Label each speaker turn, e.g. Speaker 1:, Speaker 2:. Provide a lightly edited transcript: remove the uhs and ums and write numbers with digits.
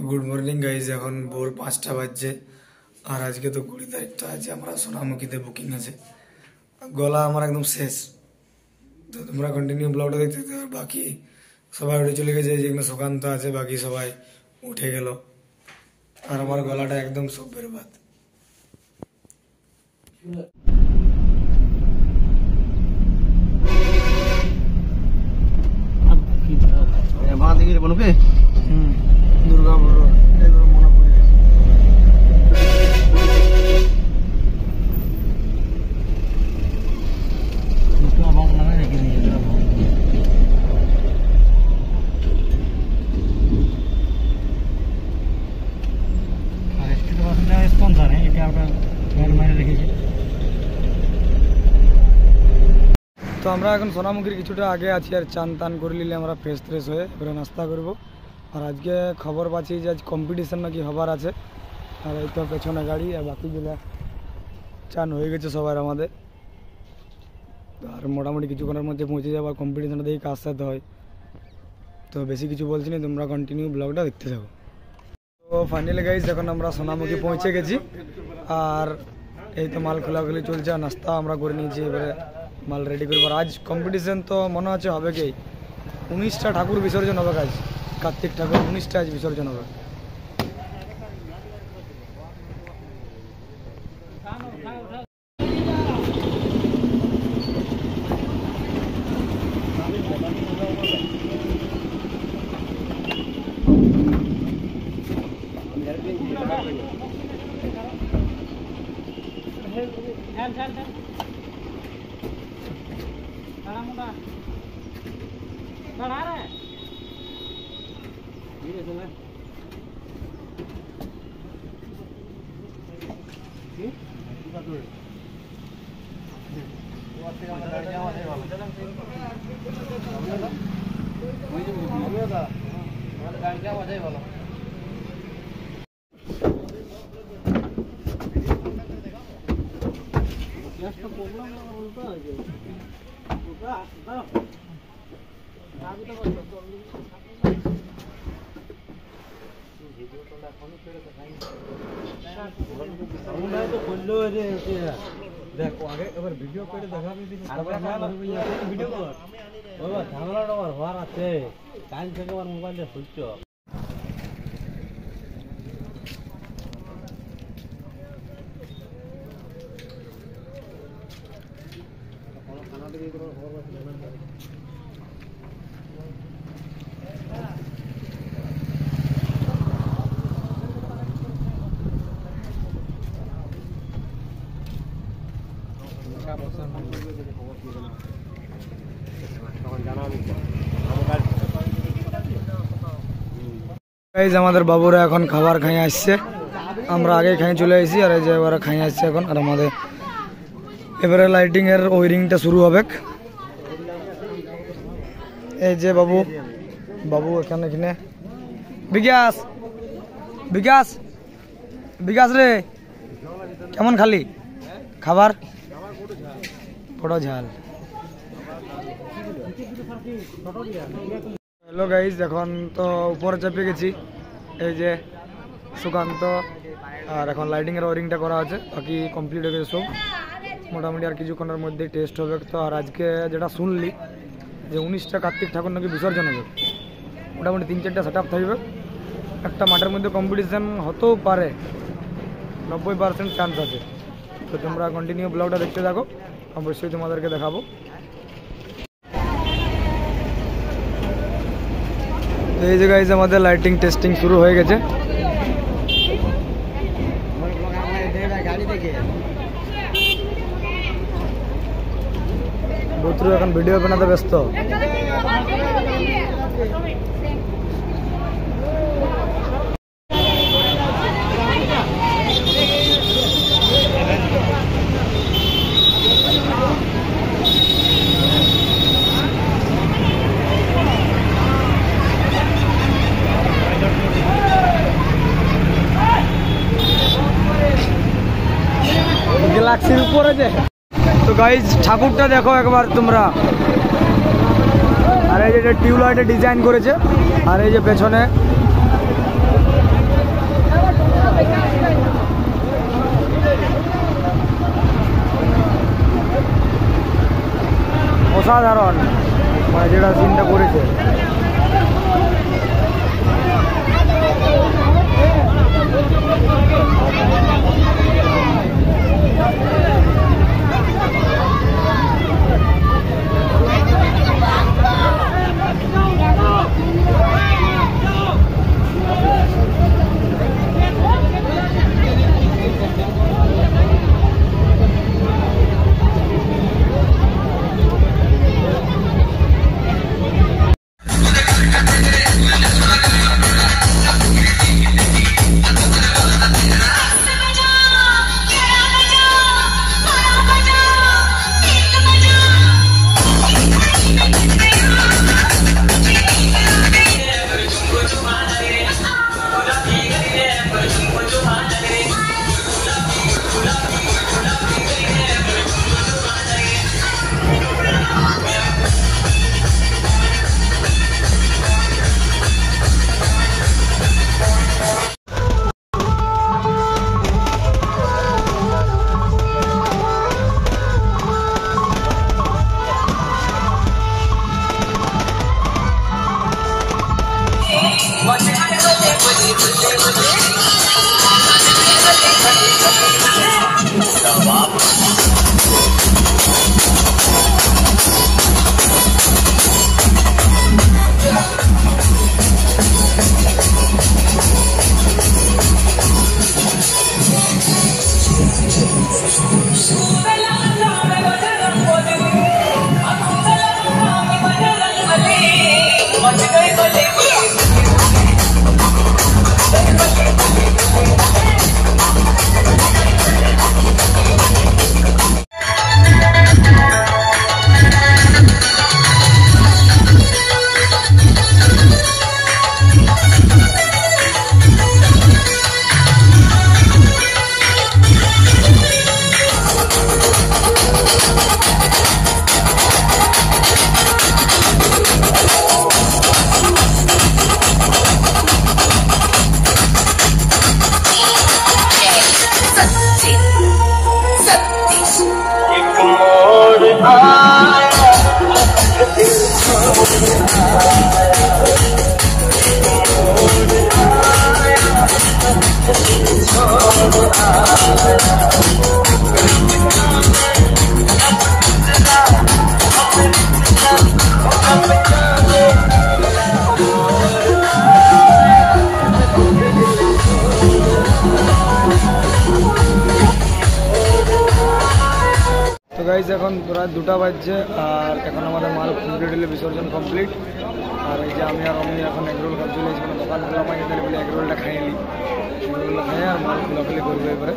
Speaker 1: Good morning guys এখন ভোর 5টা বাজছে আর আজকে তো 20 তারিখটা আছে আমরা সোনামুখীতে বুকিং আছে গলা আমার একদম শেষ তো তোমরা কন্টিনিউ ব্লগটা দেখতে থাকো আর বাকি সবাই উঠে চলে গেছে যেখানে সুকান্ত আছে বাকি সবাই উঠে গেল আর আমার গলাটা একদম সব বরবাদ
Speaker 2: ভাড়া দিকে বলবে
Speaker 1: দুর্গাপুর এগুলো মনে পড়ে
Speaker 2: স্পন্সর হ্যাঁ এটা আমরা মারে রেখেছি।
Speaker 1: তো আমরা এখন সোনামুখীর কিছুটা আগে আছি আর চান টান করে নিলে আমরা ফ্রেশ ফ্রেশ হয়ে এবারে নাস্তা করবো আর আজকে খবর পাচ্ছি যে আজ কম্পিটিশন নাকি হবার আছে আর এই তো পেছনে গাড়ি আর বাকিগুলো চান হয়ে গেছে সবার আমাদের আর মোটামুটি কিছুক্ষণের মধ্যে পৌঁছে যাবো আর কম্পিটিশনটা দেখে কাজ সাথে হয় তো বেশি কিছু বলছি না তোমরা কন্টিনিউ ব্লগটা দেখতে থাকো। তো ফাইনালি গাইজ এখন আমরা সোনামুখী পৌঁছে গেছি আর এই তো মাল খোলাখুলি চলছে আর নাস্তা আমরা করে নিয়েছি এবারে মাল রেডি করবো আর আজ কম্পিটিশন তো মনে হচ্ছে হবে কি 19টা ঠাকুর বিসর্জন হবে আজ কার্তিক ঠাকুর 19টা আজ বিসর্জন হবে।
Speaker 2: দেখো আগে এবার ভিডিও করে দেখাবি ভিডিও কর বাবা ঝামেলাটা আমার হওয়ার আছে কাল থেকে আমার মোবাইলে হচ্ছে
Speaker 1: আমাদের বাবুরা এখন খাবার খাই আসছে আমরা আগে খাই চলে আসি আর এই যে ওরা খাই আসছে এখন আর আমাদের এবারে লাইটিং এর ওয়ারিংটা শুরু হবে এই যে বাবু বাবু এখানে এখানে বিকাশ বিকাশ বিকাশ রে কেমন খালি খাবার বড় ঝাল। হ্যালো গাইজ এখন তো উপরে চেপে গেছি এই যে সুকান্ত আর এখন লাইটিং এর ওয়ারিংটা করা আছে বাকি কমপ্লিট হয়ে গেছে সব মোটামুটি আর কিছুক্ষণের মধ্যে টেস্ট হবে। তো আর আজকে যেটা শুনলি যে 19টা কার্তিক ঠাকুর নাকি বিসর্জন হবে মোটামুটি 3-4টা সেট আপ থাকবে একটা মাঠের মধ্যে কম্পিটিশান হতেও পারে 90% চান্স আছে। তো তোমরা কন্টিনিউ ব্লগটা দেখতে থাকো অবশ্যই তোমাদেরকে দেখাবো। এই জায়গায় আমাদের লাইটিং টেস্টিং শুরু হয়ে গেছে বত্রু এখন ভিডিও বানাতে ব্যস্ত। রশির উপরে যে। তো গাইজ ঠাকুরটা দেখো একবার তোমরা, আর এই যে টিউবলাইটে ডিজাইন করেছে, আর এই যে পেছনে অসাধারণ মানে যেটা সিনটা করেছে। তো গাইজ এখন প্রায় 2টা বাজছে, আর এখন আমাদের মাল কমপ্লিটলি বিসর্জন কমপ্লিট। আর এই যে আমি আর অমনি এখন এগরোল খাওয়া চলে এসেছি, দোকান খোলা পাইনি, তাহলে বলে এগরোলটা খাইয়ে নিই। এগরোলটা খাইয়ে আর মাল খোলাখুলি করবো এবারে।